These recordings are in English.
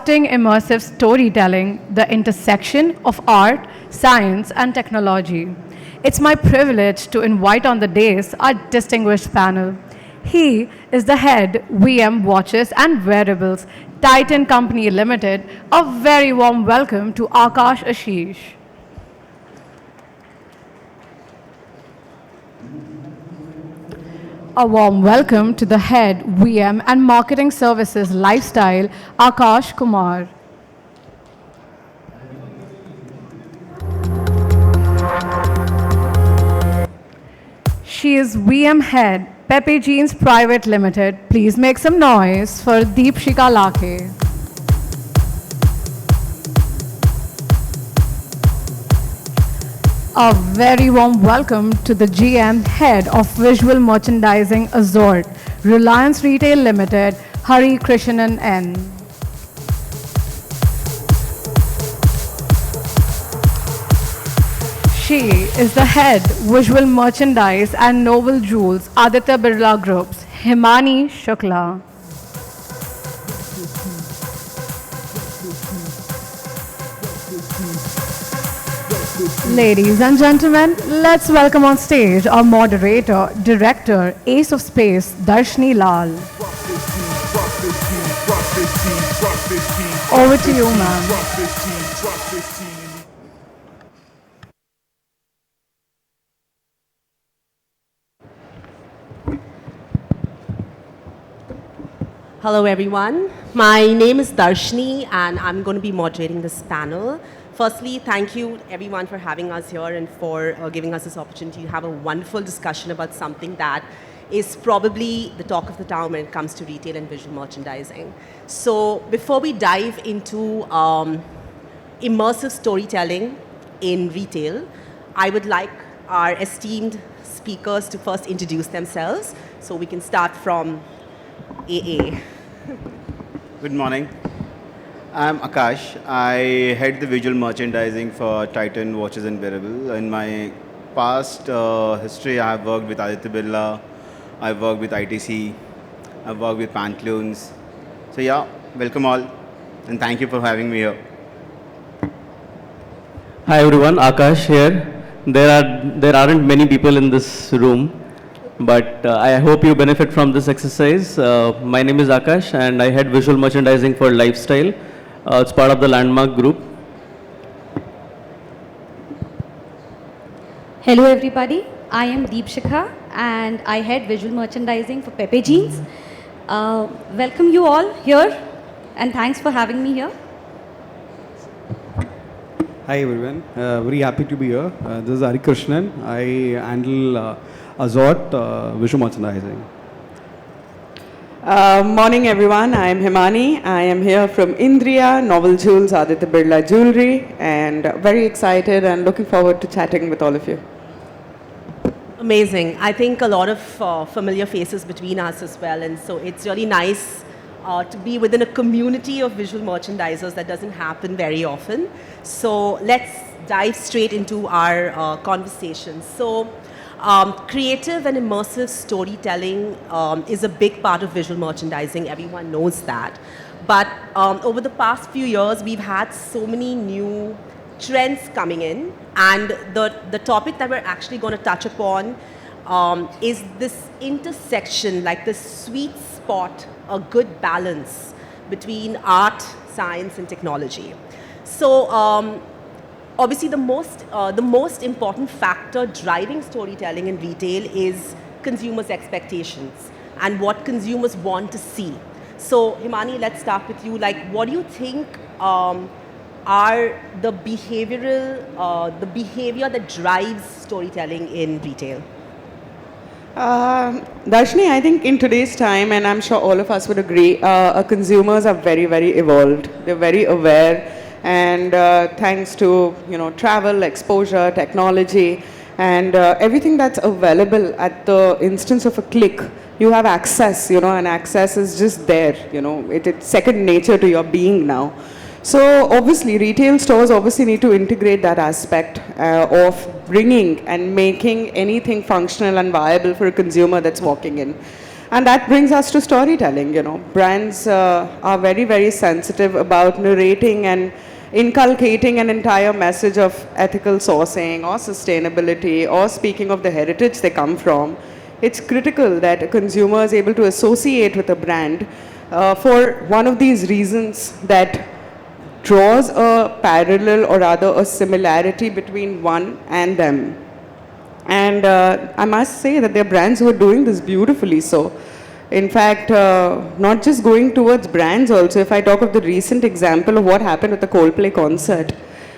crafting immersive storytelling, the intersection of art, science, and technology. It's my privilege to invite on the dais our distinguished panel. He is the head VM Watches and Wearables, Titan Company Limited. A very warm welcome to Akash Ashish. A warm welcome to the head VM and Marketing Services Lifestyle, Akash Kumar. She is VM head, Pepe Jeans Private Limited. Please make some noise for Deepshika Lakhe. A very warm welcome to the GM Head of Visual Merchandising Azort, Reliance Retail Limited, Hari Krishnan N. She is the Head Visual Merchandise and Noble Jewels, Aditya Birla Groups, Himani Shukla. Ladies and gentlemen, let's welcome on stage our moderator, director, Ace of Space, Darshni Lal. Over to you, ma'am. Hello, everyone. My name is Darshni, and I'm going to be moderating this panel. Firstly, thank you everyone for having us here and for giving us this opportunity to have a wonderful discussion about something that is probably the talk of the town when it comes to retail and visual merchandising. So before we dive into immersive storytelling in retail, I would like our esteemed speakers to first introduce themselves. So we can start from AA. Good morning. I'm Akash. I head the visual merchandising for Titan Watches and Wearable. In my past history, I have worked with Aditya Birla, I've worked with ITC, I've worked with Pantaloons. So yeah, welcome all, and thank you for having me here. Hi everyone, Akash here. There aren't many people in this room, but I hope you benefit from this exercise. My name is Akash, and I head visual merchandising for Lifestyle. It's part of the Landmark Group. Hello everybody, I am Deepshika and I head visual merchandising for Pepe Jeans. Welcome you all here and thanks for having me here. Hi everyone, very happy to be here. This is Hari Krishnan. I handle Azort visual merchandising. Morning everyone, I am Himani. I am here from Indriya, Novel Jewels, Aditya Birla Jewelry, and very excited and looking forward to chatting with all of you. Amazing. I think a lot of familiar faces between us as well, and so it's really nice to be within a community of visual merchandisers that doesn't happen very often. So let's dive straight into our conversation. So creative and immersive storytelling is a big part of visual merchandising. Everyone knows that. But over the past few years, we've had so many new trends coming in. And the topic that we're actually going to touch upon is this intersection, like this sweet spot, a good balance between art, science, and technology. So obviously, the most important factor driving storytelling in retail is consumers' expectations and what consumers want to see. So, Himani, let's start with you. Like, what do you think are the behavior that drives storytelling in retail? Darshni, I think in today's time, and I'm sure all of us would agree, our consumers are very, very evolved. They're very aware. And thanks to travel, exposure, technology, and everything that's available at the instance of a click, you have access, and access is just there, it's second nature to your being now. So obviously, retail stores obviously need to integrate that aspect of bringing and making anything functional and viable for a consumer that's walking in. And that brings us to storytelling. Brands are very, very sensitive about narrating and inculcating an entire message of ethical sourcing or sustainability or speaking of the heritage they come from. It's critical that a consumer is able to associate with a brand for one of these reasons that draws a parallel or rather a similarity between one and them. And I must say that there are brands who are doing this beautifully so. In fact, not just going towards brands also, if I talk of the recent example of what happened with the Coldplay concert,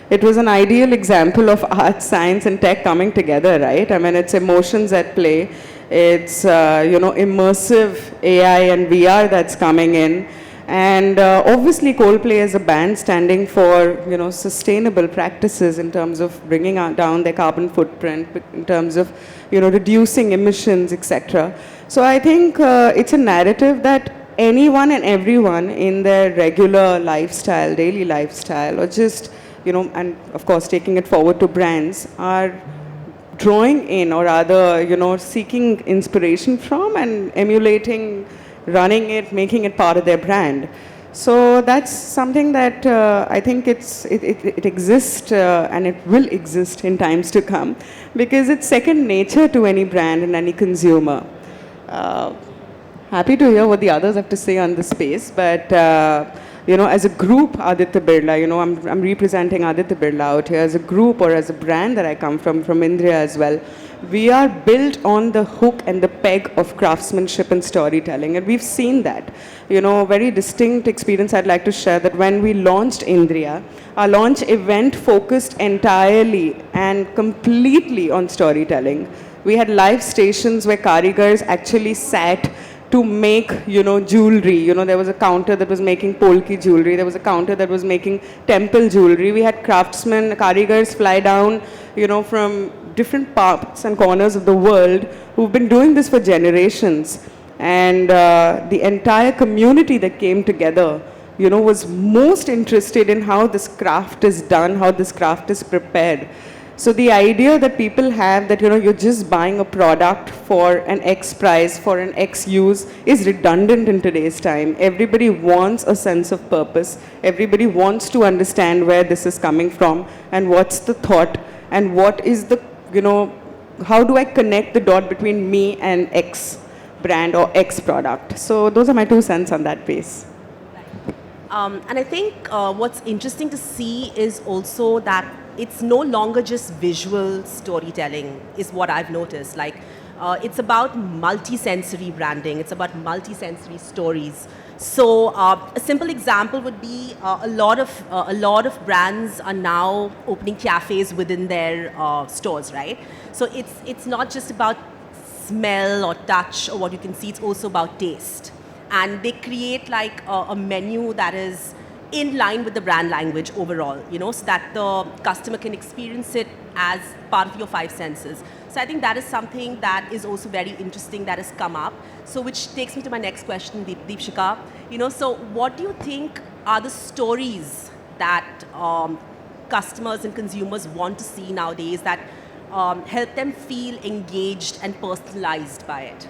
it was an ideal example of art, science and tech coming together, right? I mean, it's emotions at play. It's, immersive AI and VR that's coming in. And obviously Coldplay is a band standing for, sustainable practices in terms of bringing down their carbon footprint, in terms of, reducing emissions, etc. So I think it's a narrative that anyone and everyone in their regular lifestyle, daily lifestyle, or just, and of course taking it forward to brands, are drawing in or rather, seeking inspiration from and emulating, running it, making it part of their brand. So that's something that I think it exists and it will exist in times to come because it's second nature to any brand and any consumer. Happy to hear what the others have to say on this space, but as a group, Aditya Birla, I'm representing Aditya Birla out here as a group or as a brand that I come from Indriya as well. We are built on the hook and the peg of craftsmanship and storytelling, and we've seen that. A very distinct experience I'd like to share that when we launched Indriya, our launch event focused entirely and completely on storytelling. We had live stations where karigars actually sat to make, jewelry. There was a counter that was making polki jewelry. There was a counter that was making temple jewelry. We had craftsmen, karigars fly down, from different parts and corners of the world who've been doing this for generations. And the entire community that came together, was most interested in how this craft is done, how this craft is prepared. So the idea that people have that, you're just buying a product for an X price, for an X use is redundant in today's time. Everybody wants a sense of purpose. Everybody wants to understand where this is coming from and what's the thought and what is the, how do I connect the dot between me and X brand or X product. So those are my 2 cents on that base. And I think what's interesting to see is also that it's no longer just visual storytelling is what I've noticed. Like, it's about multi-sensory branding. It's about multi-sensory stories. So a simple example would be a lot of brands are now opening cafés within their stores, right? So it's not just about smell or touch or what you can see. It's also about taste. And they create like a menu that is in line with the brand language overall, so that the customer can experience it as part of your 5 senses. So I think that is something that is also very interesting that has come up. So which takes me to my next question, Deepshika. So what do you think are the stories that customers and consumers want to see nowadays that help them feel engaged and personalized by it?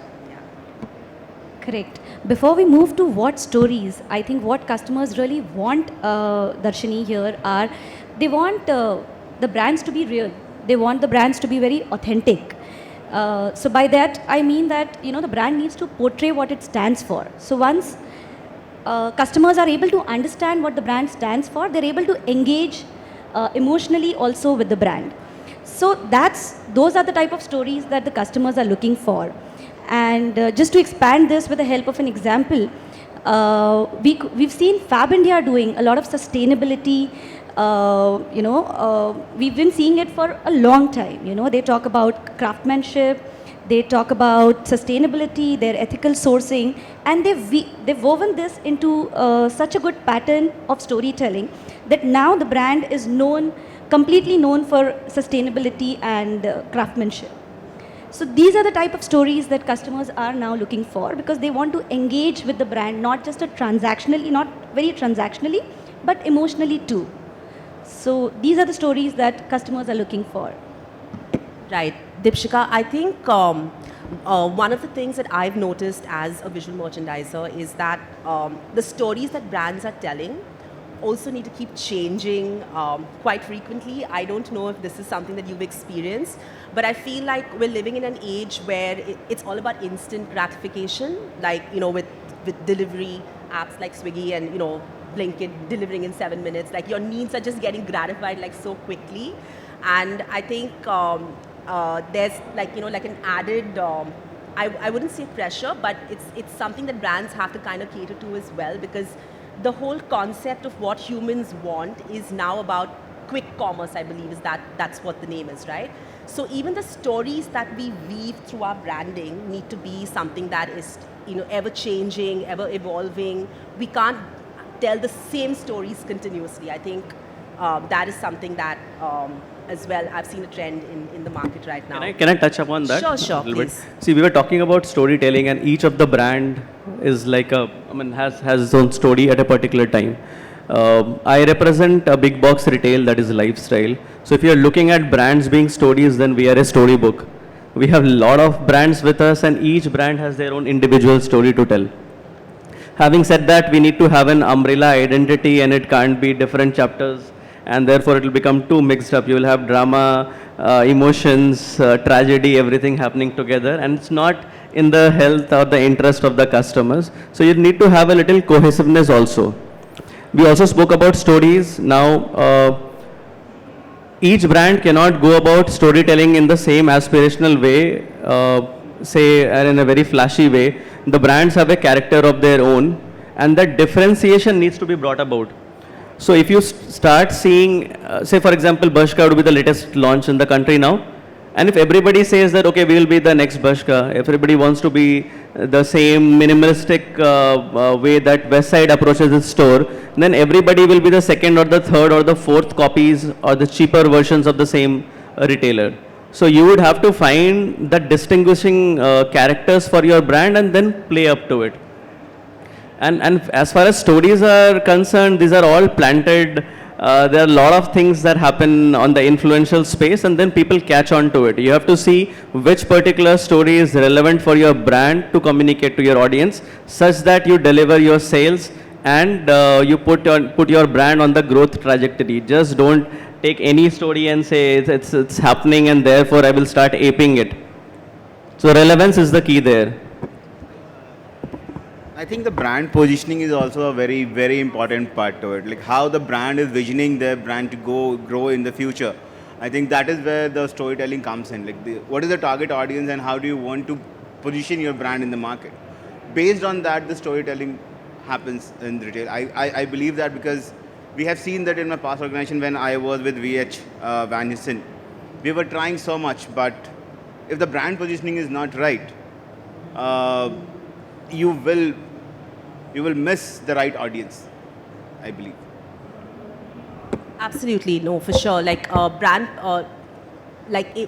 Correct. Before we move to what stories, I think what customers really want, Darshini, here are, they want the brands to be real. They want the brands to be very authentic. So by that, I mean that, the brand needs to portray what it stands for. So once customers are able to understand what the brand stands for, they're able to engage emotionally also with the brand. So those are the type of stories that the customers are looking for. And just to expand this with the help of an example, we've seen Fabindia doing a lot of sustainability. We've been seeing it for a long time. They talk about craftsmanship, they talk about sustainability, their ethical sourcing, and they've woven this into such a good pattern of storytelling that now the brand is completely known for sustainability and craftsmanship. So these are the type of stories that customers are now looking for because they want to engage with the brand, not just not very transactionally, but emotionally too. So these are the stories that customers are looking for. Right. Deepshika, I think one of the things that I've noticed as a visual merchandiser is that the stories that brands are telling also need to keep changing quite frequently. I don't know if this is something that you've experienced, but I feel like we're living in an age where it's all about instant gratification, like, with delivery apps like Swiggy and, Blinkit delivering in 7 minutes. Like, your needs are just getting gratified like so quickly. And I think there's like an added I wouldn't say pressure, but it's something that brands have to kind of cater to as well, because the whole concept of what humans want is now about quick commerce. I believe that's what the name is, right? So even the stories that we weave through our branding need to be something that is ever changing, ever evolving. We can't tell the same stories continuously. I think that is something that as well I've seen a trend in the market right now. Can I touch upon that? Sure, a little please. bit? See, we were talking about storytelling, and each of the brand is like has its own story at a particular time. I represent a big box retail that is lifestyle. So if you're looking at brands being stories, then we are a storybook. We have a lot of brands with us, and each brand has their own individual story to tell. Having said that, we need to have an umbrella identity, and it can't be different chapters, and therefore it will become too mixed up. You will have drama, emotions, tragedy, everything happening together, and it's not in the health or the interest of the customers. So you need to have a little cohesiveness also. We also spoke about stories. Now, each brand cannot go about storytelling in the same aspirational way, say, in a very flashy way. The brands have a character of their own, and that differentiation needs to be brought about. So if you start seeing, say for example, Bershka would be the latest launch in the country now, and if everybody says that, okay, we will be the next Bershka, everybody wants to be the same minimalistic way that Westside approaches its store, then everybody will be the second or the third or the fourth copies or the cheaper versions of the same retailer. So you would have to find the distinguishing characters for your brand and then play up to it. And as far as stories are concerned, these are all planted. There are a lot of things that happen on the influential space, and then people catch on to it. You have to see which particular story is relevant for your brand to communicate to your audience, such that you deliver your sales and you put your brand on the growth trajectory. Just don't take any story and say it's happening and therefore I will start aping it. So relevance is the key there. I think the brand positioning is also a very, very important part to it. Like how the brand is visioning their brand to grow in the future. I think that is where the storytelling comes in. Like what is the target audience and how do you want to position your brand in the market? Based on that, the storytelling happens in retail. I believe that because we have seen that in my past organization when I was with VH Van Heusen. We were trying so much, but if the brand positioning is not right, you will miss the right audience, I believe. Absolutely, no, for sure. Like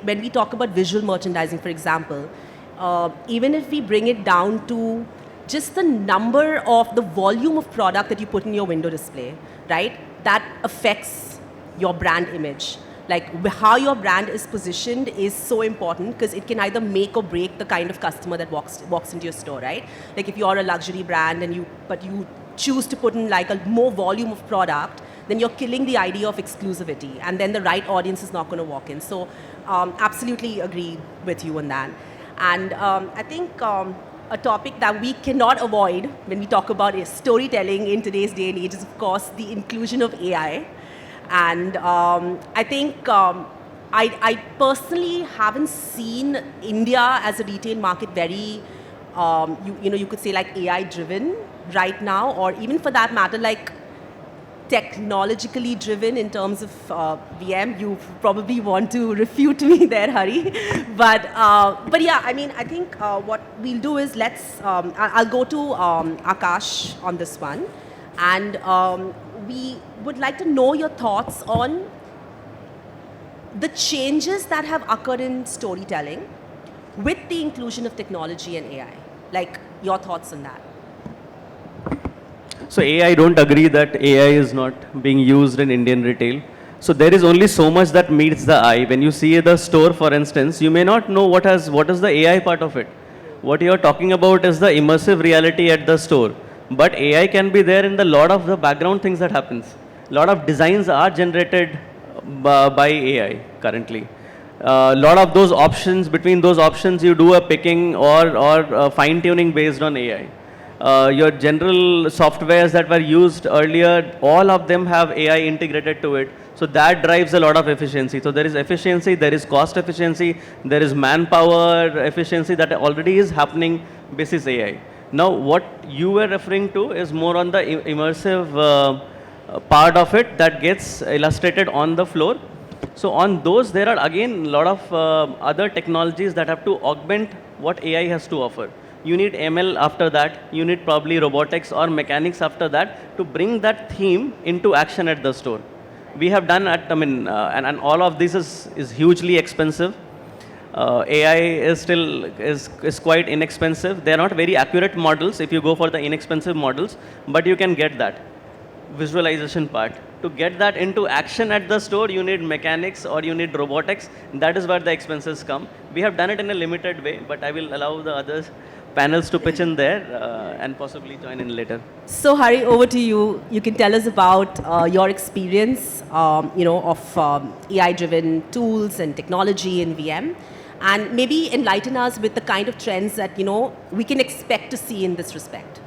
when we talk about visual merchandising, for example, even if we bring it down to just the number of the volume of product that you put in your window display, right? That affects your brand image. Like how your brand is positioned is so important because it can either make or break the kind of customer that walks into your store, right? Like if you're a luxury brand and you choose to put in like a more volume of product, then you're killing the idea of exclusivity, and then the right audience is not going to walk in. So absolutely agree with you on that. And I think a topic that we cannot avoid when we talk about storytelling in today's day and age is, of course, the inclusion of AI. And I think I personally haven't seen India as a retail market very, you could say like AI driven right now, or even for that matter, like technologically driven in terms of VM. You probably want to refute me there, Hari. But yeah, I mean, I think what we'll do is I'll go to Akash on this one. And we would like to know your thoughts on the changes that have occurred in storytelling with the inclusion of technology and AI. Like your thoughts on that. So I don't agree that AI is not being used in Indian retail. So there is only so much that meets the eye. When you see the store, for instance, you may not know what is the AI part of it. What you are talking about is the immersive reality at the store. But AI can be there in the lot of the background things that happens. Lot of designs are generated by AI currently. Lot of those options, between those options, you do a picking or fine tuning based on AI. Your general softwares that were used earlier, all of them have AI integrated to it. So that drives a lot of efficiency. So there is efficiency, there is cost efficiency, there is manpower efficiency that already is happening basis AI. Now what you were referring to is more on the immersive part of it that gets illustrated on the floor. So on those, there are again a lot of other technologies that have to augment what AI has to offer. You need ML after that, you need probably robotics or mechanics after that to bring that theme into action at the store. We have done and all of this is hugely expensive. AI is still is quite inexpensive. They are not very accurate models if you go for the inexpensive models, but you can get that visualization part. To get that into action at the store, you need mechanics or you need robotics. That is where the expenses come. We have done it in a limited way, but I will allow the others panels to pitch in there and possibly join in later. So Hari, over to you. You can tell us about your experience, of AI-driven tools and technology in VM, and maybe enlighten us with the kind of trends that we can expect to see in this respect.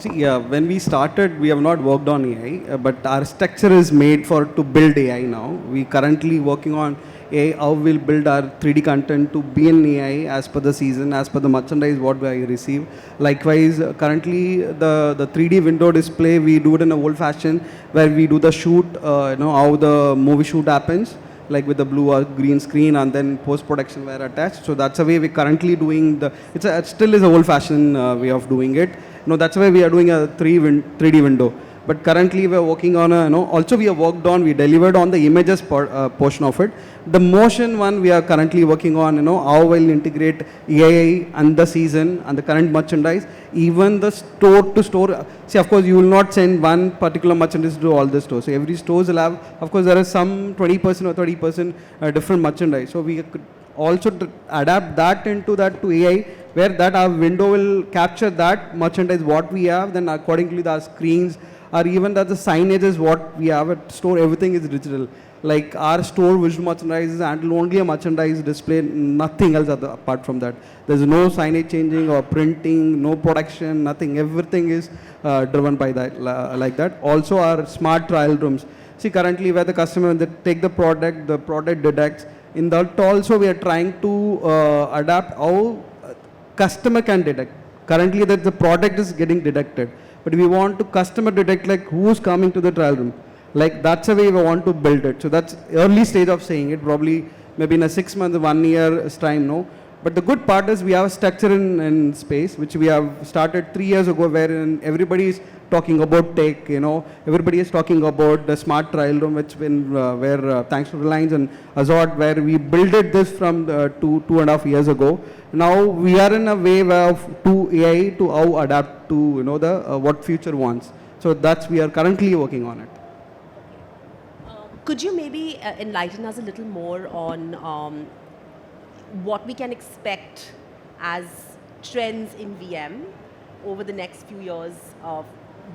When we started, we have not worked on AI, but our structure is made to build AI now. We currently working on AI, how we'll build our 3D content to be in AI as per the season, as per the merchandise what we receive. Likewise, currently the 3D window display, we do it in a old fashion where we do the shoot, how the movie shoot happens, like with the blue or green screen, and then post-production were attached. So that's the way we're currently doing it still is an old-fashioned way of doing it. That's why we are doing a 3D window. But currently we are working on also we delivered on the images portion of it. The motion one we are currently working on, how we'll integrate AI and the season and the current merchandise, even the store to store. See, of course, you will not send one particular merchandise to all the stores. So every stores will have, of course, there is some 20% or 30% different merchandise. So we could also adapt that into that to AI, where that our window will capture that merchandise what we have, then accordingly the screens or even that the signage is what we have at store, everything is digital. Like our store visual merchandise is handled only a merchandise display, nothing else apart from that. There's no signage changing or printing, no production, nothing. Everything is driven by that, like that. Also our smart trial rooms. See, currently where the customer, when they take the product detects. In that also we are trying to adapt how customer can detect. Currently that the product is getting detected, but we want to customer detect like who's coming to the trial room. Like that's the way we want to build it. So that's early stage of saying it, probably maybe in a 6 months, 1 year's time, no. But the good part is we have a structure in space, which we have started 3 years ago, wherein everybody is talking about tech, everybody is talking about the smart trial room, which where thanks to Reliance and Azort, where we built this from 2.5 years ago. Now we are in a wave of AI to how adapt to what future wants. So that's we are currently working on it. Could you maybe enlighten us a little more on what we can expect as trends in VM over the next few years,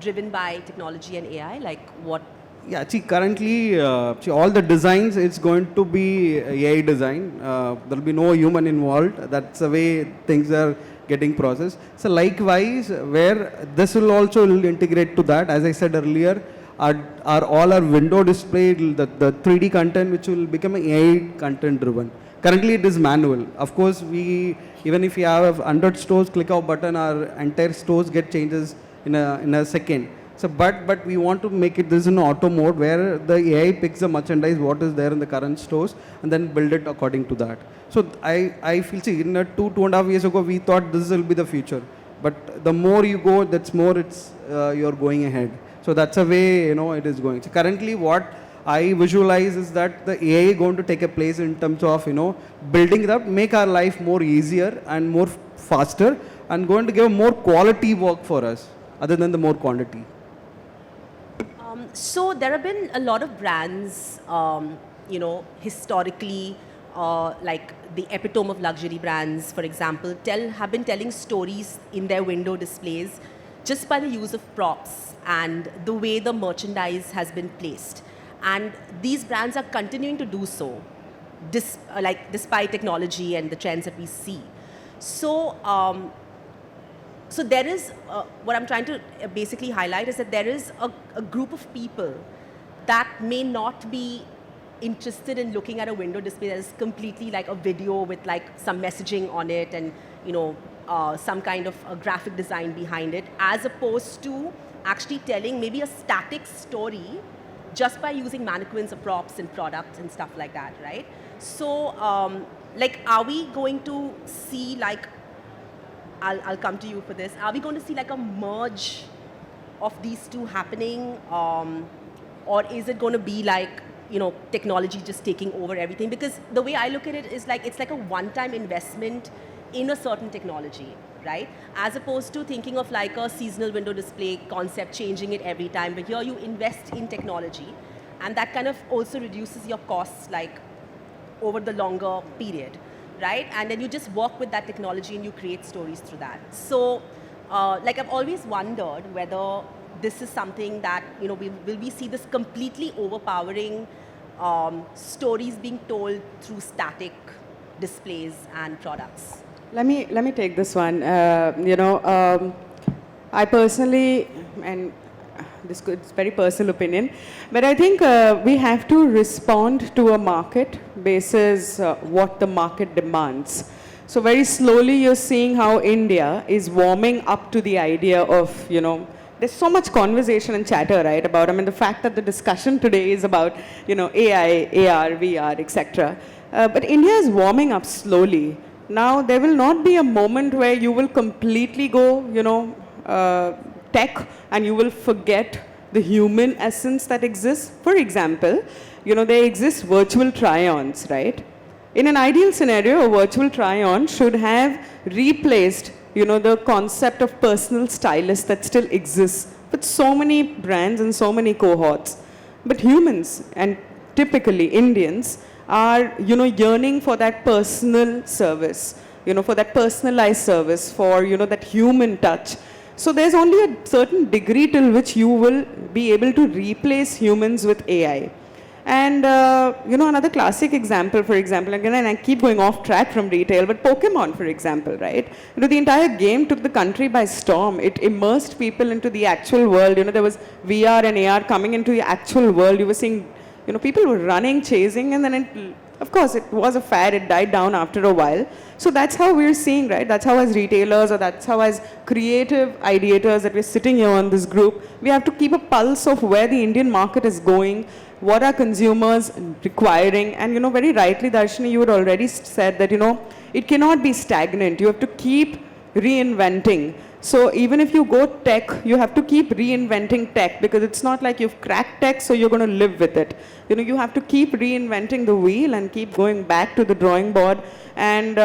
driven by technology and AI? Like what? Yeah, currently, all the designs, it's going to be AI design. There'll be no human involved. That's the way things are getting processed. So likewise, where this will also integrate to that, as I said earlier, all our window display, the 3D content, which will become AI content driven. Currently it is manual. Of course, even if you have 100 stores, click our button, our entire stores get changes in a second. So, but we want to make it this in auto mode, where the AI picks the merchandise what is there in the current stores and then build it according to that. So I feel, see, in 2.5 years ago, we thought this will be the future. But the more you go, that's more you're going ahead. So that's a way it is going. So currently, what I visualize is that the AI is going to take a place in terms of building it up, make our life more easier and more faster, and going to give more quality work for us other than the more quantity. So there have been a lot of brands, historically, like the epitome of luxury brands, for example, have been telling stories in their window displays just by the use of props and the way the merchandise has been placed. And these brands are continuing to do so, despite technology and the trends that we see. So, so there is, what I'm trying to basically highlight is that there is a group of people that may not be interested in looking at a window display that is completely like a video with like some messaging on it and some kind of a graphic design behind it, as opposed to actually telling maybe a static story just by using mannequins or props and products and stuff like that, right? So, are we going to see like, I'll come to you for this. Are we going to see like a merge of these two happening, or is it going to be like technology just taking over everything? Because the way I look at it is like it's like a one-time investment in a certain technology, right? As opposed to thinking of like a seasonal window display concept, changing it every time. But here you invest in technology, and that kind of also reduces your costs like over the longer period. Right? And then you just work with that technology and you create stories through that. So, I've always wondered whether this is something that, will we see this completely overpowering stories being told through static displays and products? Let me take this one. I personally, and it's very personal opinion, but I think we have to respond to a market basis what the market demands. So very slowly you're seeing how India is warming up to the idea of, there's so much conversation and chatter, right, about, the fact that the discussion today is about, AI, AR, VR, etc. But India is warming up slowly. Now, there will not be a moment where you will completely go, tech, and you will forget the human essence that exists. For example, there exist virtual try-ons, right? In an ideal scenario, a virtual try-on should have replaced, the concept of personal stylist that still exists with so many brands and so many cohorts. But humans, and typically Indians, are, yearning for that personal service, for that personalized service, for, that human touch. So there's only a certain degree till which you will be able to replace humans with AI. And, another classic example, for example, again, and I keep going off track from retail, but Pokemon, for example, right? The entire game took the country by storm. It immersed people into the actual world. There was VR and AR coming into the actual world. You were seeing, people were running, chasing, and then of course, it was a fad, it died down after a while. So that's how we're seeing, right? That's how as retailers, or that's how as creative ideators that we're sitting here on this group, we have to keep a pulse of where the Indian market is going, what are consumers requiring, and very rightly, Darshini, you had already said that, it cannot be stagnant. You have to keep reinventing. So even if you go tech, you have to keep reinventing tech, because it's not like you've cracked tech, so you're going to live with it. You have to keep reinventing the wheel and keep going back to the drawing board. And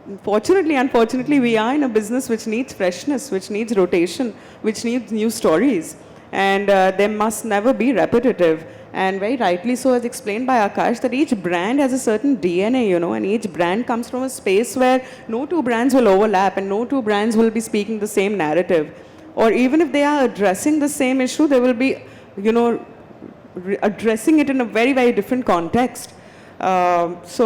unfortunately, we are in a business which needs freshness, which needs rotation, which needs new stories. And they must never be repetitive. And very rightly so, as explained by Akash, that each brand has a certain DNA, and each brand comes from a space where no two brands will overlap and no two brands will be speaking the same narrative. Or even if they are addressing the same issue, they will be, addressing it in a very, very different context. That's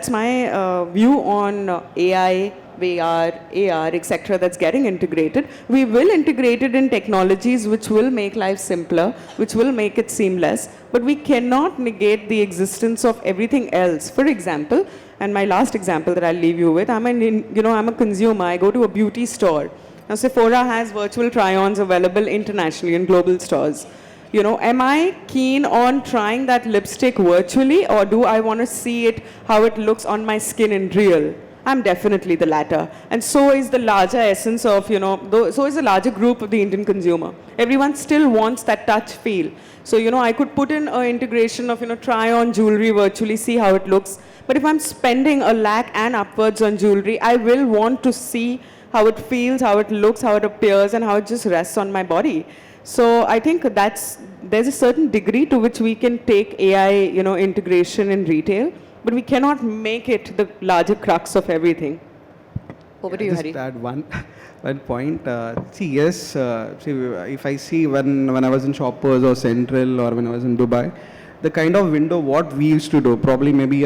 my view on AI, VR, AR, etc. that's getting integrated. We will integrate it in technologies which will make life simpler, which will make it seamless, but we cannot negate the existence of everything else. For example, and my last example that I'll leave you with, I'm a consumer. I go to a beauty store. Now, Sephora has virtual try-ons available internationally in global stores. Am I keen on trying that lipstick virtually, or do I want to see it, how it looks on my skin in real? I'm definitely the latter. And so is the larger essence of, so is the larger group of the Indian consumer. Everyone still wants that touch feel. So, I could put in an integration of, try on jewelry virtually, see how it looks. But if I'm spending a lakh and upwards on jewelry, I will want to see how it feels, how it looks, how it appears, and how it just rests on my body. So I think there's a certain degree to which we can take AI, integration in retail, but we cannot make it the larger crux of everything. Over to you, Just Hari. add one point. If I see when I was in Shoppers or Central or when I was in Dubai, the kind of window what we used to do, probably maybe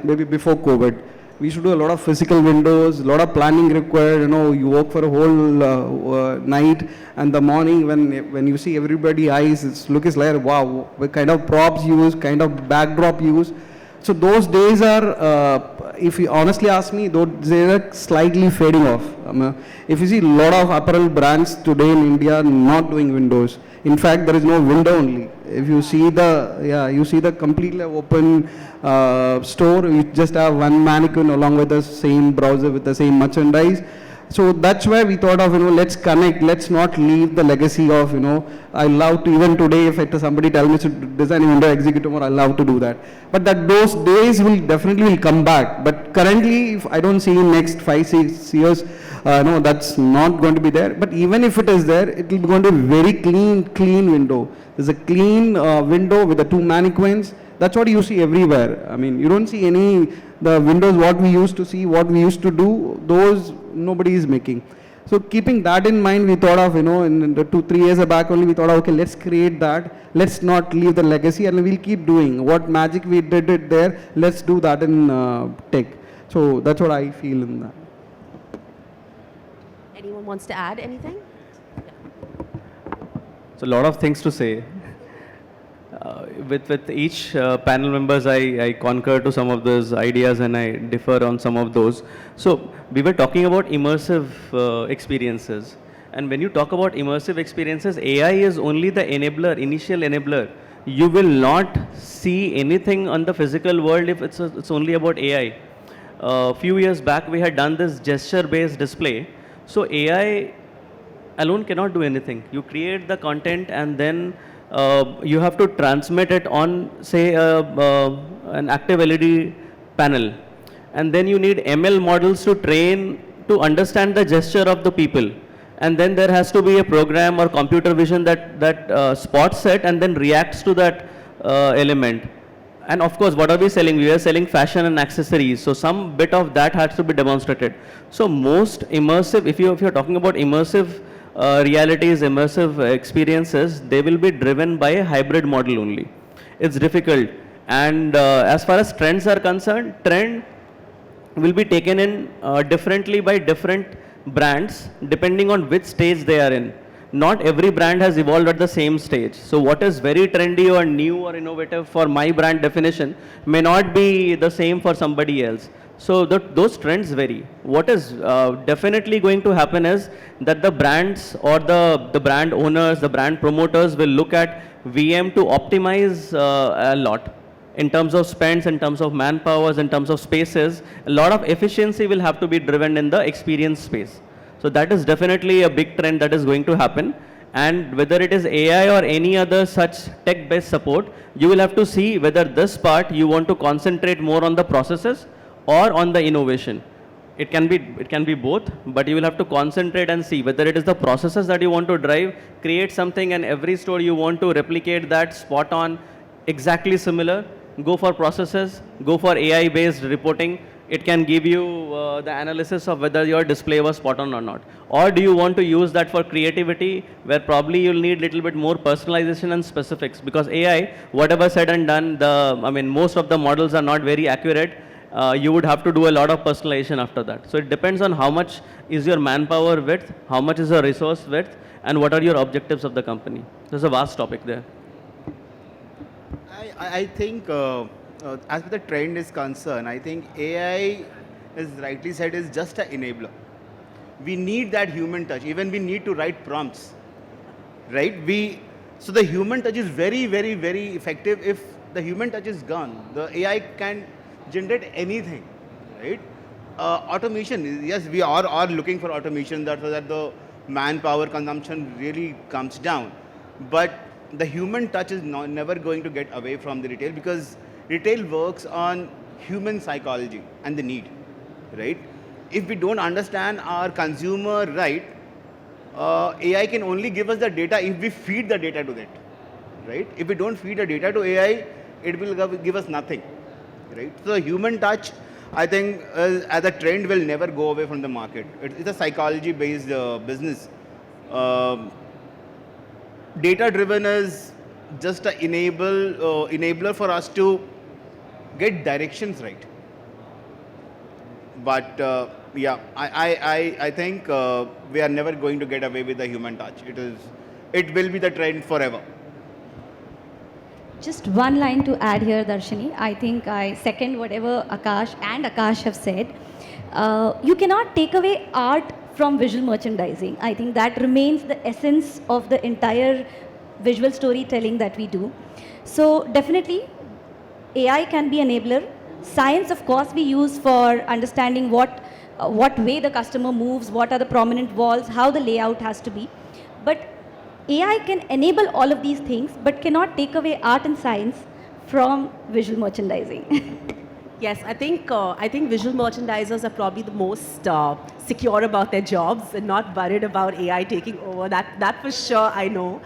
maybe before COVID, we used to do a lot of physical windows, a lot of planning required. You work for a whole night, and the morning when you see everybody eyes, it's like wow, what kind of props use, kind of backdrop use. So those days are, if you honestly ask me, those days are slightly fading off. If you see a lot of apparel brands today in India not doing windows. In fact, there is no window only. If you see the completely open store, you just have one mannequin along with the same browser with the same merchandise. So that's where we thought of, let's connect, let's not leave the legacy of, I love to, even today, if somebody tells me to design a window executive, I love to do that. But those days will definitely come back. But currently, if I don't see in next 5-6 years, no, that's not going to be there. But even if it is there, it will be going to be very clean window. There's a clean window with the 2 mannequins. That's what you see everywhere. I mean, you don't see the windows what we used to see, what we used to do, those nobody is making. So keeping that in mind, we thought of, in the 2-3 years back only, we thought, okay, let's create that. Let's not leave the legacy, and we'll keep doing what magic we did it there. Let's do that in tech. So that's what I feel in that. Anyone wants to add anything? So a lot of things to say. With each panel members, I concur to some of those ideas and I differ on some of those. So we were talking about immersive experiences. And when you talk about immersive experiences, AI is only the enabler, initial enabler. You will not see anything on the physical world if it's only about AI. A few years back, we had done this gesture-based display. So AI alone cannot do anything. You create the content and then you have to transmit it on, say, an active LED panel. And then you need ML models to train to understand the gesture of the people. And then there has to be a program or computer vision that spots it and then reacts to that element. And of course, what are we selling? We are selling fashion and accessories. So some bit of that has to be demonstrated. So most immersive, if you're talking about immersive realities, immersive experiences, they will be driven by a hybrid model only. It's difficult. And as far as trends are concerned, trend will be taken in differently by different brands depending on which stage they are in. Not every brand has evolved at the same stage. So what is very trendy or new or innovative for my brand definition may not be the same for somebody else. So those trends vary. What is definitely going to happen is that the brands or the brand owners, the brand promoters will look at VM to optimize a lot in terms of spends, in terms of manpowers, in terms of spaces. A lot of efficiency will have to be driven in the experience space. So that is definitely a big trend that is going to happen. And whether it is AI or any other such tech-based support, you will have to see whether this part you want to concentrate more on the processes or on the innovation. It can be both, but you will have to concentrate and see whether it is the processes that you want to drive, create something, and every store you want to replicate that spot on, exactly similar. Go for processes, go for AI-based reporting. It can give you the analysis of whether your display was spot on or not. Or do you want to use that for creativity, where probably you'll need a little bit more personalization and specifics, because AI, whatever said and done, most of the models are not very accurate. You would have to do a lot of personalization after that. So it depends on how much is your manpower width, how much is your resource width, and what are your objectives of the company. There's a vast topic there. I think, as the trend is concerned, I think AI, as rightly said, is just an enabler. We need that human touch. Even we need to write prompts, right? So the human touch is very, very, very effective. If the human touch is gone, the AI can generate anything, right? Automation, yes, we are looking for automation so that the manpower consumption really comes down. But the human touch is never going to get away from the retail, because retail works on human psychology and the need, right? If we don't understand our consumer right, AI can only give us the data if we feed the data to it, right? If we don't feed the data to AI, it will give us nothing, right? So human touch, I think, as a trend, will never go away from the market. It's a psychology-based business. Data-driven is just an enabler for us to get directions right. But yeah, I think we are never going to get away with the human touch. It will be the trend forever. Just one line to add here, Darshini. I think I second whatever Akash and Akash have said. You cannot take away art from visual merchandising. I think that remains the essence of the entire visual storytelling that we do. So definitely, AI can be enabler. Science, of course, we use for understanding what way the customer moves, what are the prominent walls, how the layout has to be. But AI can enable all of these things, but cannot take away art and science from visual merchandising. Yes, I think visual merchandisers are probably the most secure about their jobs and not worried about AI taking over. That for sure I know.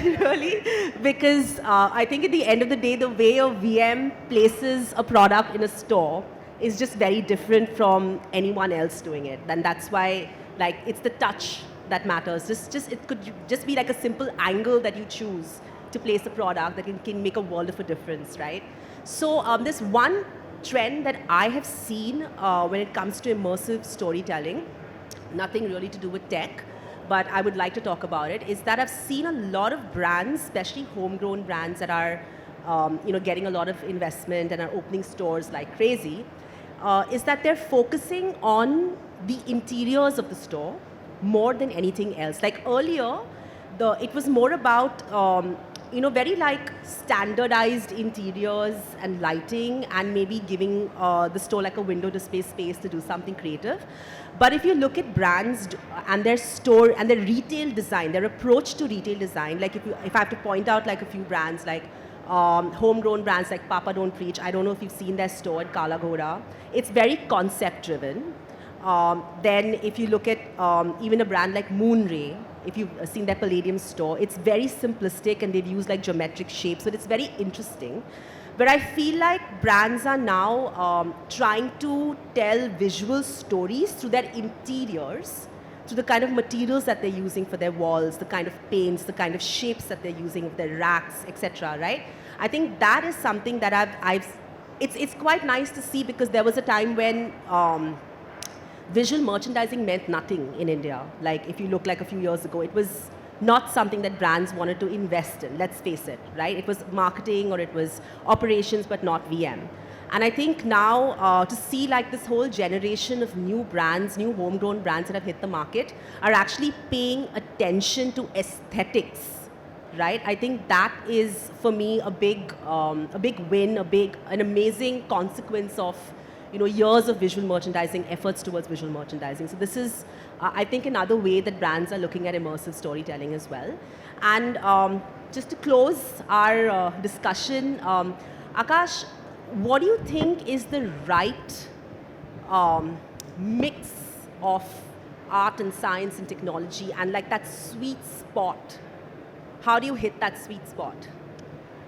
Really, because I think at the end of the day, the way a VM places a product in a store is just very different from anyone else doing it. And that's why, like, it's the touch that matters. It could just be like a simple angle that you choose to place a product that can make a world of a difference, right? So this one trend that I have seen when it comes to immersive storytelling, nothing really to do with tech, but I would like to talk about it, is that I've seen a lot of brands, especially homegrown brands that are getting a lot of investment and are opening stores like crazy, is that they're focusing on the interiors of the store more than anything else. Like earlier, it was more about very like standardized interiors and lighting, and maybe giving the store like a window display space to do something creative. But if you look at brands and their store and their retail design, their approach to retail design, like if I have to point out like a few brands, like homegrown brands like Papa Don't Preach, I don't know if you've seen their store at Kala Ghoda. It's very concept driven. Then if you look at even a brand like Moonray, if you've seen their Palladium store, it's very simplistic and they've used like geometric shapes, but it's very interesting. But I feel like brands are now trying to tell visual stories through their interiors, through the kind of materials that they're using for their walls, the kind of paints, the kind of shapes that they're using with their racks, etc. Right? I think that is something that it's quite nice to see, because there was a time when visual merchandising meant nothing in India. Like if you look like a few years ago, it was not something that brands wanted to invest in, let's face it, right? It was marketing or it was operations, but not VM. And I think now to see like this whole generation of new brands, new homegrown brands that have hit the market are actually paying attention to aesthetics, right? I think that is for me a big win, an amazing consequence of years of visual merchandising, efforts towards visual merchandising. So this is, I think, another way that brands are looking at immersive storytelling as well. And just to close our discussion, Akash, what do you think is the right mix of art and science and technology, and like that sweet spot? How do you hit that sweet spot?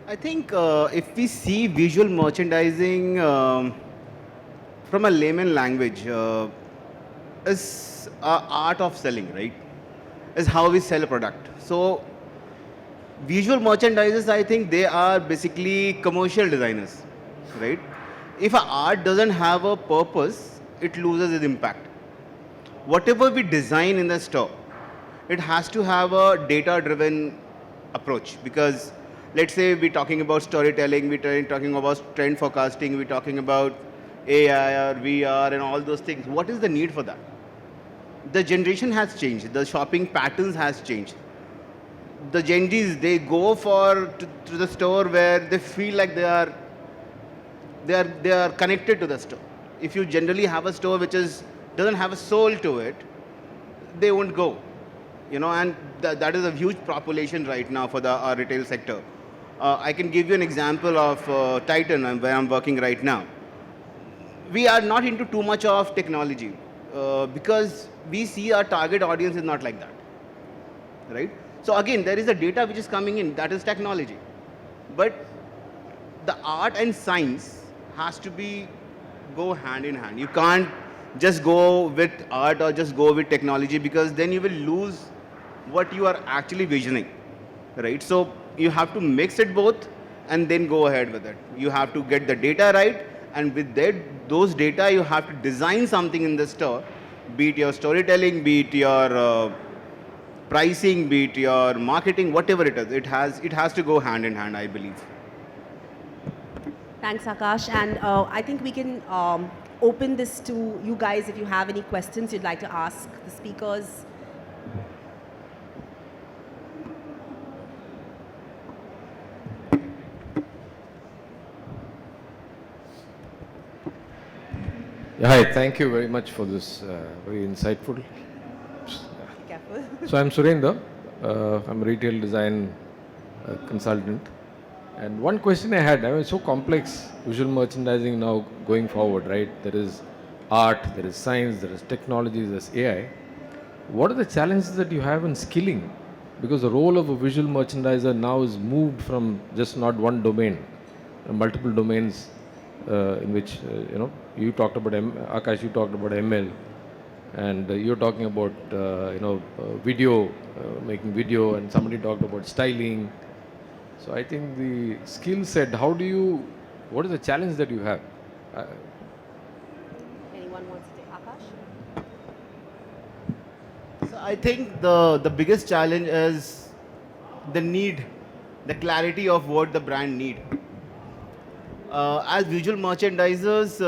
I think if we see visual merchandising from a layman language, is art of selling, right? Is how we sell a product. So visual merchandisers, I think they are basically commercial designers, right? If an art doesn't have a purpose, it loses its impact. Whatever we design in the store, it has to have a data-driven approach, because let's say we're talking about storytelling, we're talking about trend forecasting, we're talking about AI or VR and all those things. What is the need for that? The generation has changed. The shopping patterns has changed. The Gen Zs, they go to the store where they feel like they are connected to the store. If you generally have a store which doesn't have a soul to it, they won't go. And that is a huge population right now for our retail sector. I can give you an example of Titan, where I'm working right now. We are not into too much of technology. because we see our target audience is not like that, right? So again, there is a data which is coming in, that is technology. But the art and science has to be go hand in hand. You can't just go with art or just go with technology, because then you will lose what you are actually visioning, right? So you have to mix it both and then go ahead with it. You have to get the data right, and with those data you have to design something in the store, be it your storytelling, be it your pricing, be it your marketing, whatever it is. It has to go hand in hand, I believe. Thanks, Akash. And I think we can open this to you guys if you have any questions you'd like to ask the speakers. Yeah, hi, thank you very much for this very insightful. Careful. So I'm Surendra. I'm a retail design consultant. And one question I had, I mean, it's so complex, visual merchandising now going forward, right? There is art, there is science, there is technology, there's AI. What are the challenges that you have in skilling? Because the role of a visual merchandiser now is moved from just not one domain, multiple domains in which, you talked about, Akash, you talked about ML, and you're talking about, video, making video, and somebody talked about styling. So I think the skill set, what is the challenge that you have? Anyone wants to take Akash? So I think the biggest challenge is the need, the clarity of what the brand need. As visual merchandisers,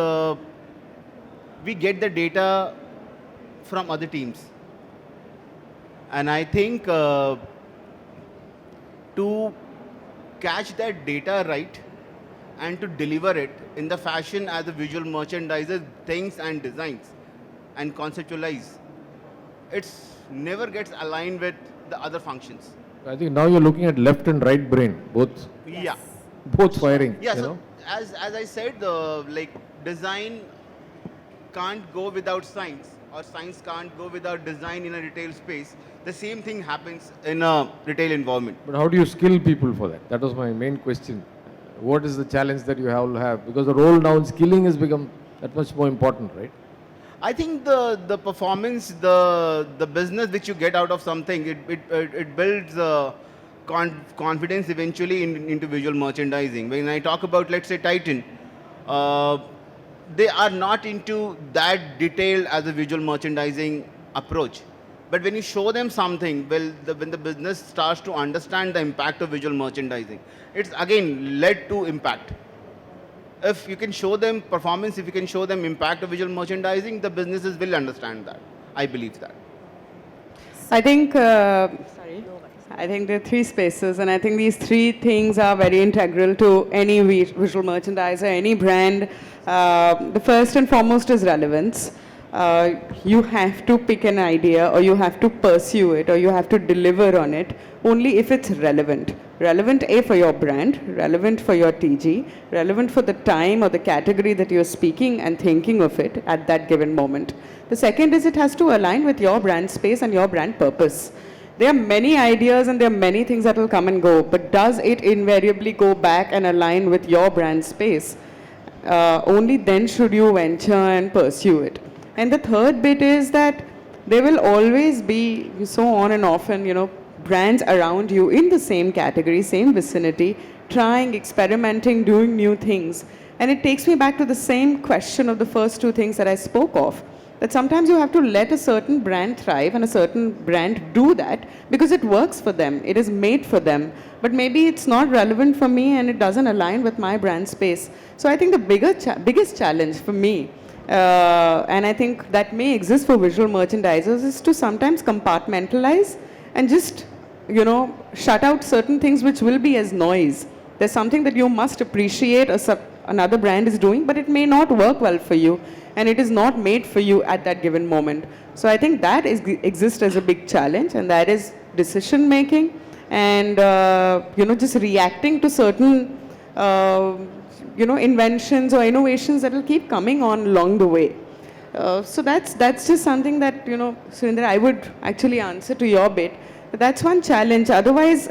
we get the data from other teams. And I think to catch that data right and to deliver it in the fashion as a visual merchandiser thinks and designs and conceptualize, it's never gets aligned with the other functions. I think now you're looking at left and right brain, both firing. Yeah, so as I said, like design can't go without science, or science can't go without design in a retail space. The same thing happens in a retail environment. But how do you skill people for that? That was my main question. What is the challenge that you have? Because the role now in skilling has become that much more important, right? I think the performance, the business which you get out of something, it builds confidence eventually into visual merchandising. When I talk about, let's say, Titan, they are not into that detailed as a visual merchandising approach. But when you show them something, when the business starts to understand the impact of visual merchandising, it's again led to impact. If you can show them performance, if you can show them impact of visual merchandising, the businesses will understand that. I believe that. I think, I think there are three spaces, and I think these three things are very integral to any visual merchandiser, any brand. The first and foremost is relevance. You have to pick an idea, or you have to pursue it, or you have to deliver on it only if it's relevant. Relevant for your brand, relevant for your TG, relevant for the time or the category that you're speaking and thinking of it at that given moment. The second is it has to align with your brand space and your brand purpose. There are many ideas and there are many things that will come and go, but does it invariably go back and align with your brand space? Only then should you venture and pursue it. And the third bit is that there will always be so on and often, brands around you in the same category, same vicinity, trying, experimenting, doing new things. And it takes me back to the same question of the first two things that I spoke of. That sometimes you have to let a certain brand thrive and a certain brand do that because it works for them, it is made for them. But maybe it's not relevant for me and it doesn't align with my brand space. So I think the biggest challenge for me, and I think that may exist for visual merchandisers, is to sometimes compartmentalize and just, shut out certain things which will be as noise. There's something that you must appreciate another brand is doing, but it may not work well for you, and it is not made for you at that given moment. So I think that exists as a big challenge, and that is decision making and, just reacting to certain, inventions or innovations that will keep coming on along the way. So that's just something that, Surinder, I would actually answer to your bit. But that's one challenge. Otherwise,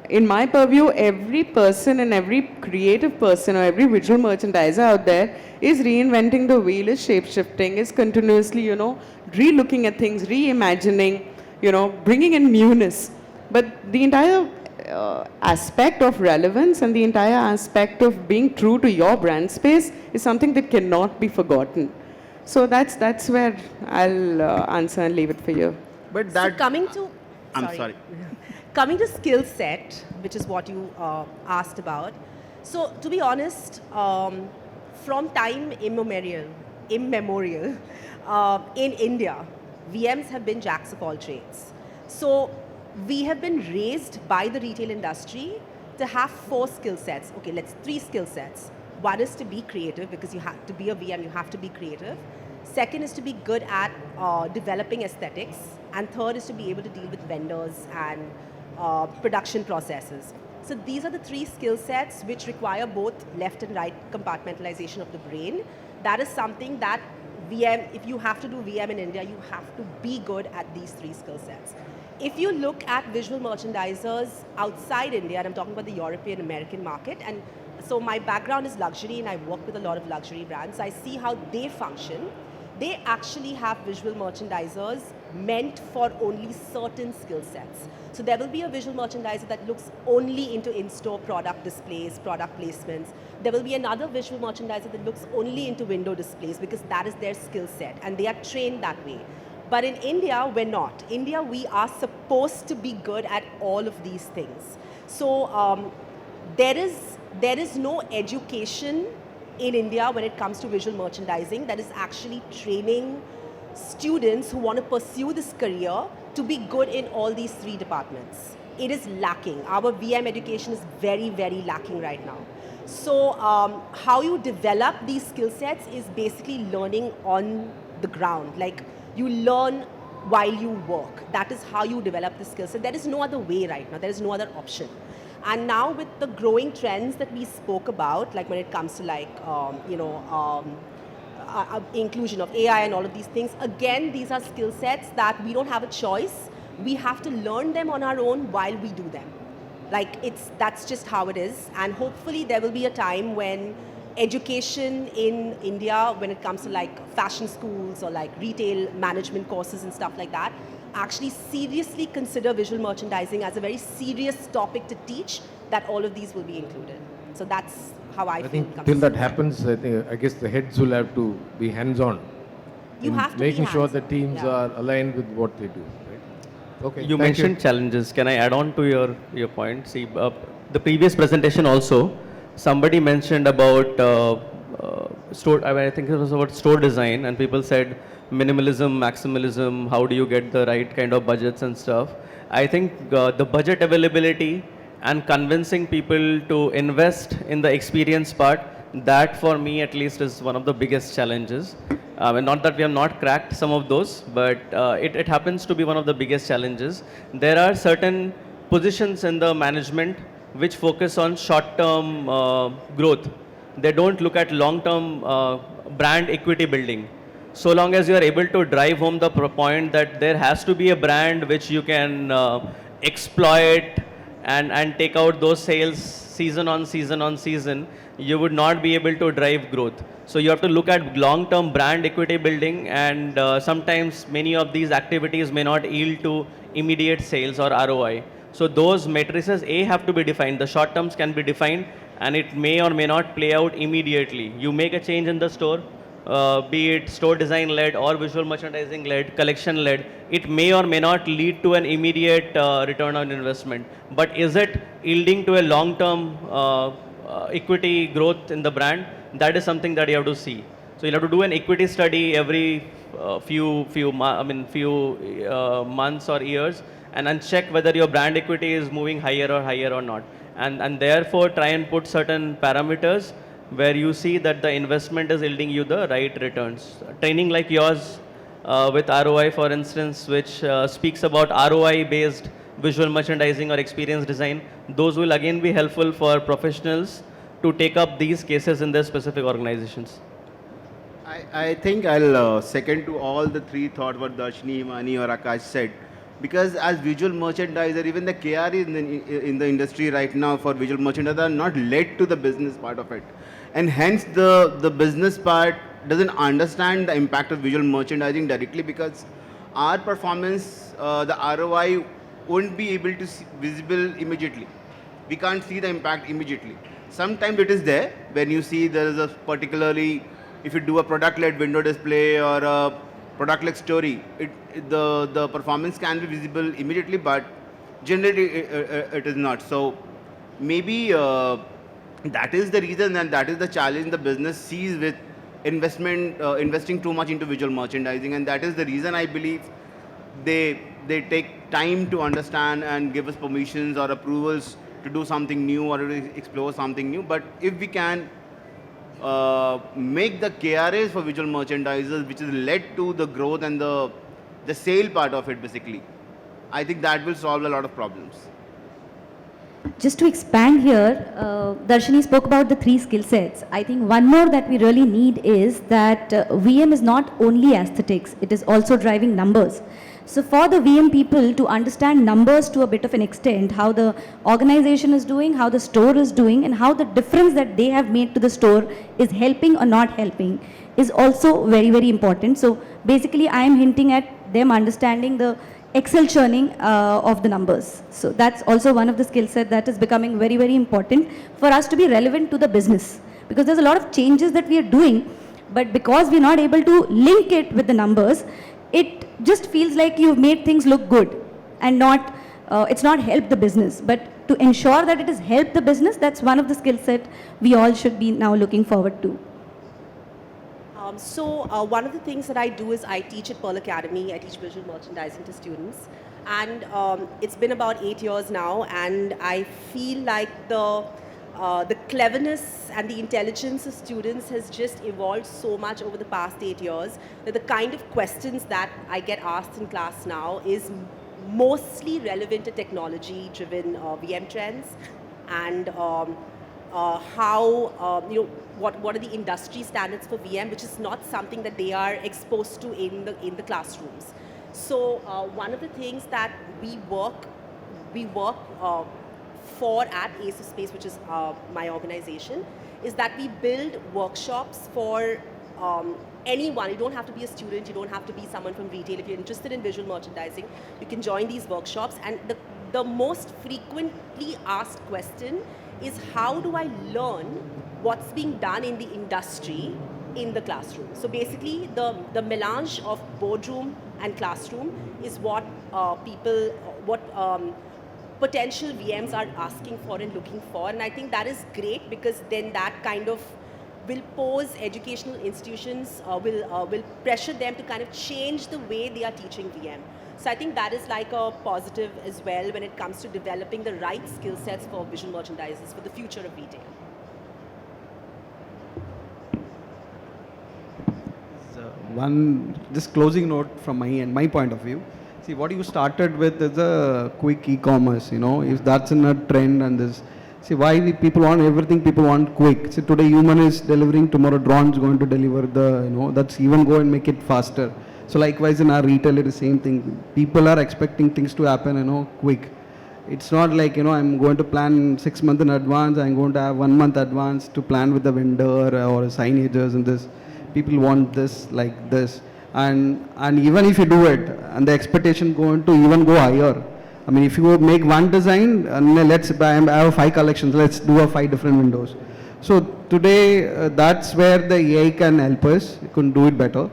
in my purview, every person and every creative person or every visual merchandiser out there is reinventing the wheel, is shape-shifting, is continuously, re-looking at things, reimagining, bringing in newness. But the entire aspect of relevance and the entire aspect of being true to your brand space is something that cannot be forgotten. So that's where I'll answer and leave it for you. But So coming to, I'm sorry. Coming to skill set, which is what you asked about. So to be honest, from time immemorial, in India, VMs have been jacks of all trades. So we have been raised by the retail industry to have 4 skill sets. Okay, 3 skill sets. One is to be creative, because you have to be a VM, you have to be creative. Second is to be good at developing aesthetics. And third is to be able to deal with vendors and production processes. So these are the 3 skill sets which require both left and right compartmentalization of the brain. That is something that VM, if you have to do VM in India, you have to be good at these 3 skill sets. If you look at visual merchandisers outside India, and I'm talking about the European American market, and so my background is luxury and I work with a lot of luxury brands, I see how they function. They actually have visual merchandisers meant for only certain skill sets. So there will be a visual merchandiser that looks only into in-store product displays, product placements. There will be another visual merchandiser that looks only into window displays, because that is their skill set and they are trained that way. But in India, we're not. India, we are supposed to be good at all of these things. So there is no education in India when it comes to visual merchandising that is actually training students who want to pursue this career to be good in all these 3 departments. It is lacking. Our VM education is very, very lacking right now. So how you develop these skill sets is basically learning on the ground. Like, you learn while you work. That is how you develop the skill set. There is no other way right now. There is no other option. And now with the growing trends that we spoke about, like when it comes to inclusion of AI and all of these things, again, these are skill sets that we don't have a choice. We have to learn them on our own while we do them. That's just how it is. And hopefully there will be a time when education in India, when it comes to fashion schools or retail management courses and stuff like that, actually seriously consider visual merchandising as a very serious topic to teach, that all of these will be included. So that's how I feel. think till that happens, I guess the heads will have to be hands-on. You in have to be making sure the hands-on, teams yeah. are aligned with what they do. Right? Okay. You thank mentioned challenges. Can I add on to your point? See, the previous presentation also, somebody mentioned about store. I think it was about store design, and people said minimalism, maximalism. How do you get the right kind of budgets and stuff? I think the budget availability and convincing people to invest in the experience part, that for me at least is one of the biggest challenges. And not that we have not cracked some of those, but it happens to be one of the biggest challenges. There are certain positions in the management which focus on short-term growth. They don't look at long-term brand equity building. So long as you are able to drive home the point that there has to be a brand which you can exploit and take out those sales season on season on season, you would not be able to drive growth. So you have to look at long-term brand equity building, and sometimes many of these activities may not yield to immediate sales or ROI. So those matrices have to be defined. The short terms can be defined, and it may or may not play out immediately. You make a change in the store, be it store design led or visual merchandising led, collection led, it may or may not lead to an immediate return on investment. But is it yielding to a long-term equity growth in the brand? That is something that you have to see. So you'll have to do an equity study every few months or years, and then check whether your brand equity is moving higher or not. And therefore try and put certain parameters where you see that the investment is yielding you the right returns. Training like yours with ROI, for instance, which speaks about ROI based visual merchandising or experience design, those will again be helpful for professionals to take up these cases in their specific organizations. I think I'll second to all the three thoughts what Darshini, Himani or Akash said. Because as visual merchandiser, even the KR in the industry right now for visual merchandiser are not led to the business part of it. And hence the business part doesn't understand the impact of visual merchandising directly because our performance, the ROI won't be able to see visible immediately. We can't see the impact immediately. Sometimes it is there when you see there is a particularly, if you do a product-led window display or a product-led story, the performance can be visible immediately, but generally it is not. So maybe that is the reason and that is the challenge the business sees with investing too much into visual merchandising, and that is the reason I believe they take time to understand and give us permissions or approvals to do something new or to explore something new. But if we can make the KRAs for visual merchandisers, which has led to the growth and the sale part of it basically, I think that will solve a lot of problems. Just to expand here, Darshini spoke about the three skill sets. I think one more that we really need is that VM is not only aesthetics, it is also driving numbers. So for the VM people to understand numbers to a bit of an extent, how the organization is doing, how the store is doing, and how the difference that they have made to the store is helping or not helping is also very, very important. So basically I am hinting at them understanding the Excel churning of the numbers. So that's also one of the skill set that is becoming very, very important for us to be relevant to the business. Because there's a lot of changes that we are doing, but because we're not able to link it with the numbers, it just feels like you've made things look good and not, it's not helped the business. But to ensure that it has helped the business, that's one of the skill set we all should be now looking forward to. One of the things that I do is I teach at Pearl Academy. I teach visual merchandising to students. And it's been about 8 years now, and I feel like the cleverness and the intelligence of students has just evolved so much over the past 8 years that the kind of questions that I get asked in class now is mostly relevant to technology-driven VM trends and what are the industry standards for VM, which is not something that they are exposed to in the classrooms. So one of the things that we work for at Ace of Space, which is my organization, is that we build workshops for anyone. You don't have to be a student, you don't have to be someone from retail. If you're interested in visual merchandising, you can join these workshops. And the most frequently asked question is, how do I learn what's being done in the industry in the classroom? So basically the melange of boardroom and classroom is what potential VMs are asking for and looking for. And I think that is great, because then that kind of will pose educational institutions, will pressure them to kind of change the way they are teaching VM. So I think that is like a positive as well when it comes to developing the right skill sets for visual merchandisers for the future of retail. So one just closing note from my end, my point of view. See, what you started with is a quick e-commerce, if that's in a trend and this. See, why people want everything, people want quick. See, today human is delivering, tomorrow drone is going to deliver that's even go and make it faster. So likewise in our retail, it is the same thing. People are expecting things to happen, quick. It's not like, I'm going to plan 6 months in advance, I'm going to have 1 month advance to plan with the vendor or signages and this. People want this like this. And even if you do it, and the expectation going to even go higher. I mean, if you make one design, and I have 5 collections, let's do 5 different windows. So today, that's where the AI can help us, you can do it better.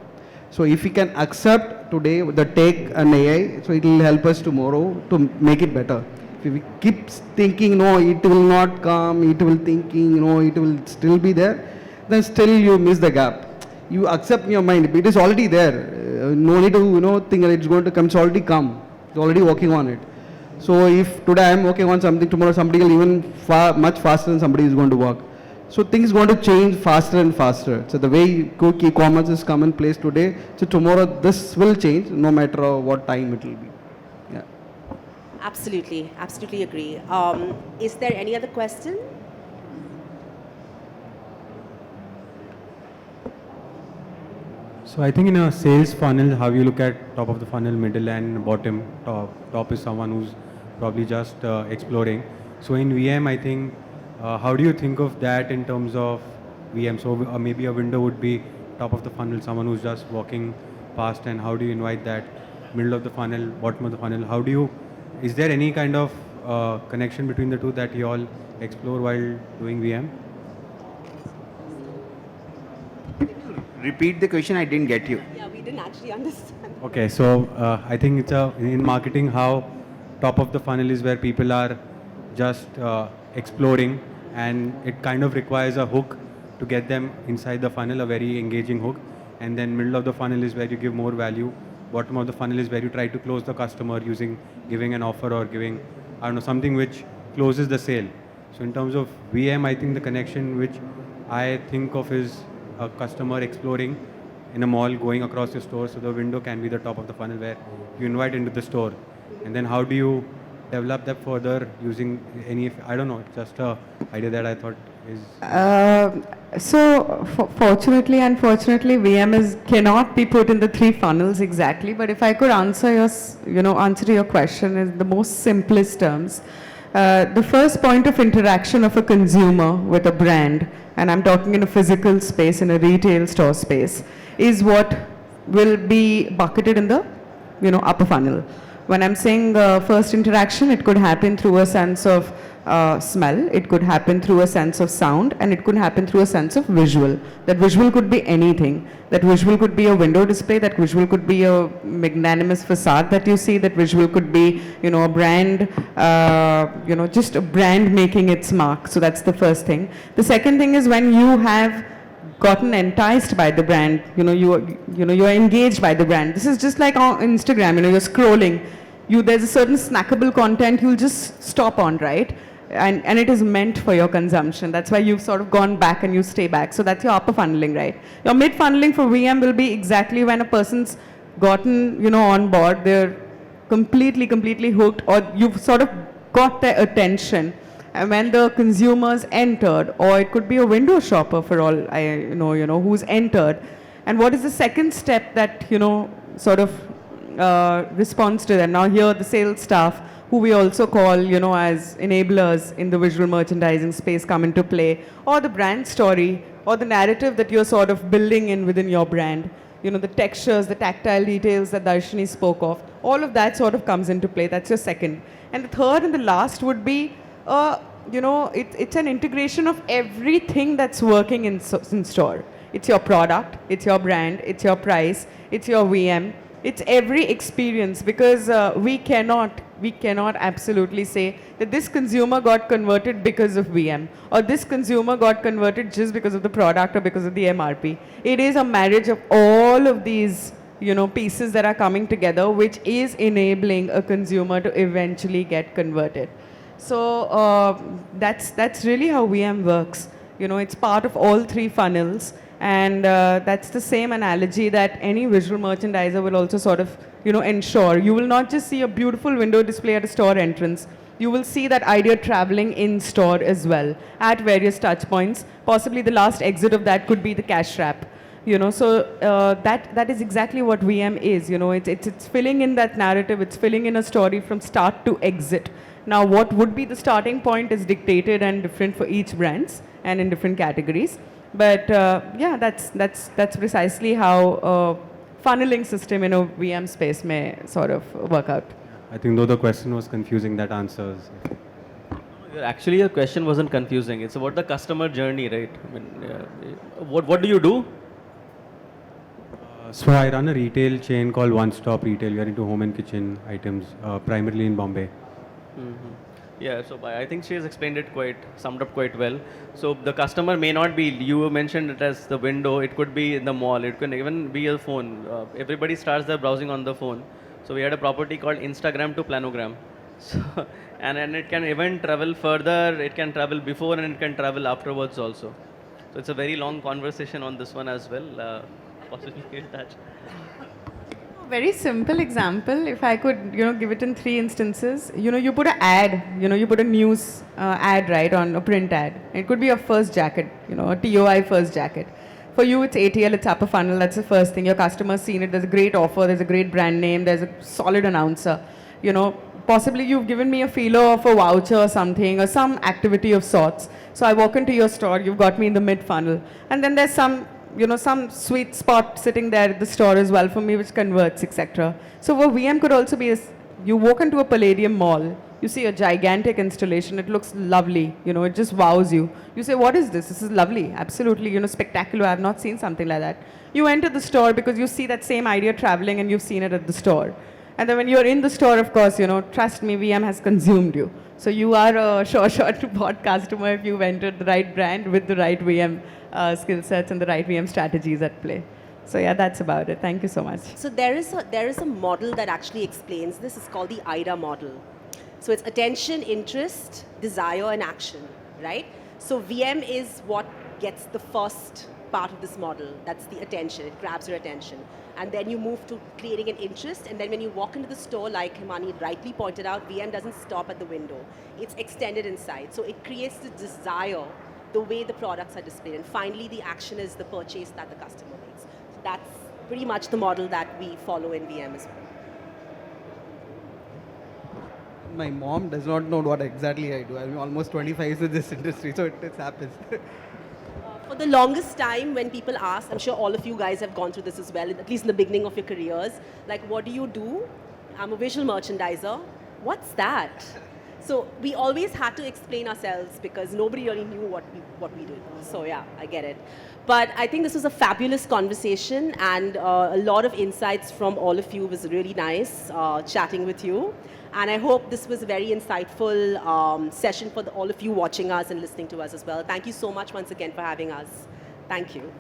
So if we can accept today the tech and AI, so it will help us tomorrow to make it better. If we keep thinking, no, it will not come, it will thinking, it will still be there, then still you miss the gap. You accept in your mind, it is already there. No need to, think that it's going to come, it's already come. It's already working on it. So if today I am working on something, tomorrow somebody will even much faster than somebody is going to work. So things going to change faster and faster. So the way quick e-commerce is come in place today, so tomorrow this will change no matter what time it will be. Yeah. Absolutely, absolutely agree. Is there any other question? So I think in a sales funnel, how you look at top of the funnel, middle and bottom. Top is someone who's probably just exploring. So in VM, I think, how do you think of that in terms of VM? So maybe a window would be top of the funnel, someone who's just walking past, and how do you invite that middle of the funnel, bottom of the funnel? How do you, is there any kind of connection between the two that you all explore while doing VM? Repeat the question, I didn't get you. Yeah, we didn't actually understand. Okay, so I think it's in marketing how top of the funnel is where people are just exploring, and it kind of requires a hook to get them inside the funnel, a very engaging hook. And then middle of the funnel is where you give more value. Bottom of the funnel is where you try to close the customer giving an offer or giving, I don't know, something which closes the sale. So in terms of VM, I think the connection which I think of is a customer exploring in a mall, going across your store. So the window can be the top of the funnel where you invite into the store. And then how do you develop that further using any, I don't know, just a idea that I thought is... Fortunately, unfortunately, cannot be put in the three funnels exactly. But if I could answer your question in the most simplest terms, the first point of interaction of a consumer with a brand, and I'm talking in a physical space, in a retail store space, is what will be bucketed in the upper funnel. When I'm saying first interaction, it could happen through a sense of smell, it could happen through a sense of sound, and it could happen through a sense of visual. That visual could be anything. That visual could be a window display, that visual could be a magnanimous facade that you see, that visual could be, a brand, just a brand making its mark. So that's the first thing. The second thing is when you have gotten enticed by the brand, you're engaged by the brand. This is just like on Instagram, you're scrolling. There's a certain snackable content you'll just stop on, right? And it is meant for your consumption. That's why you've sort of gone back and you stay back. So that's your upper funneling, right? Your mid funneling for VM will be exactly when a person's gotten, on board, they're completely hooked, or you've sort of got their attention. And when the consumers entered, or it could be a window shopper for all I know, who's entered. And what is the second step that, sort of responds to them? Now here the sales staff, who we also call, as enablers in the visual merchandising space, come into play, or the brand story, or the narrative that you're sort of building in within your brand. The textures, the tactile details that Darshini spoke of, all of that sort of comes into play. That's your second. And the third and the last would be, it's an integration of everything that's working in store. It's your product, it's your brand, it's your price, it's your VM, it's every experience, because we cannot absolutely say that this consumer got converted because of VM, or this consumer got converted just because of the product or because of the MRP. It is a marriage of all of these pieces that are coming together, which is enabling a consumer to eventually get converted. So that's really how VM works. It's part of all three funnels, and that's the same analogy that any visual merchandiser will also sort of ensure. You will not just see a beautiful window display at a store entrance. You will see that idea traveling in store as well at various touch points. Possibly the last exit of that could be the cash wrap. So that is exactly what VM is. It's filling in that narrative. It's filling in a story from start to exit. Now, what would be the starting point is dictated and different for each brands and in different categories. But yeah, that's precisely how funneling system in a VM space may sort of work out. I think though the question was confusing, that answers. Actually, your question wasn't confusing. It's about the customer journey, right? I mean, what do you do? So I run a retail chain called One Stop Retail. We are into home and kitchen items, primarily in Bombay. Mm-hmm. Yeah, so I think she has explained it summed up quite well. So the customer may not be, you mentioned it as the window, it could be in the mall, it could even be a phone. Everybody starts their browsing on the phone. So we had a property called Instagram to planogram. So, and it can even travel further, it can travel before and it can travel afterwards also. So it's a very long conversation on this one as well. Possibly that. Very simple example, if I could, give it in 3 instances. You put an ad, you put a news ad, right, on a print ad. It could be a first jacket, a TOI first jacket. For you, it's ATL, it's upper funnel. That's the first thing. Your customer's seen it. There's a great offer. There's a great brand name. There's a solid announcer. You know, possibly you've given me a feeler of a voucher or something, or some activity of sorts. So I walk into your store. You've got me in the mid funnel, and then there's some, you know, some sweet spot sitting there at the store as well for me, which converts, etc. So what VM could also be is, you walk into a Palladium mall, you see a gigantic installation, it looks lovely, you know, it just wows you. You say, what is this? This is lovely, absolutely, you know, spectacular, I've not seen something like that. You enter the store because you see that same idea traveling and you've seen it at the store. And then when you're in the store, of course, you know, trust me, VM has consumed you. So you are a sure shot to bought customer if you've entered the right brand with the right VM skill sets and the right VM strategies at play. So yeah, that's about it. Thank you so much. So there is a model that actually explains this. It's called the IDA model. So it's attention, interest, desire, and action, right? So VM is what gets the first part of this model. That's the attention. It grabs your attention. And then you move to creating an interest. And then when you walk into the store, like Himani rightly pointed out, VM doesn't stop at the window. It's extended inside. So it creates the desire, the way the products are displayed. And finally, the action is the purchase that the customer makes. So that's pretty much the model that we follow in VM as well. My mom does not know what exactly I do. I'm almost 25 years in this industry, so it happens. For the longest time, when people ask, I'm sure all of you guys have gone through this as well, at least in the beginning of your careers, like, what do you do? I'm a visual merchandiser. What's that? So we always had to explain ourselves because nobody really knew what we did. So yeah, I get it. But I think this was a fabulous conversation, and a lot of insights from all of you. It was really nice chatting with you. And I hope this was a very insightful session for all of you watching us and listening to us as well. Thank you so much once again for having us. Thank you.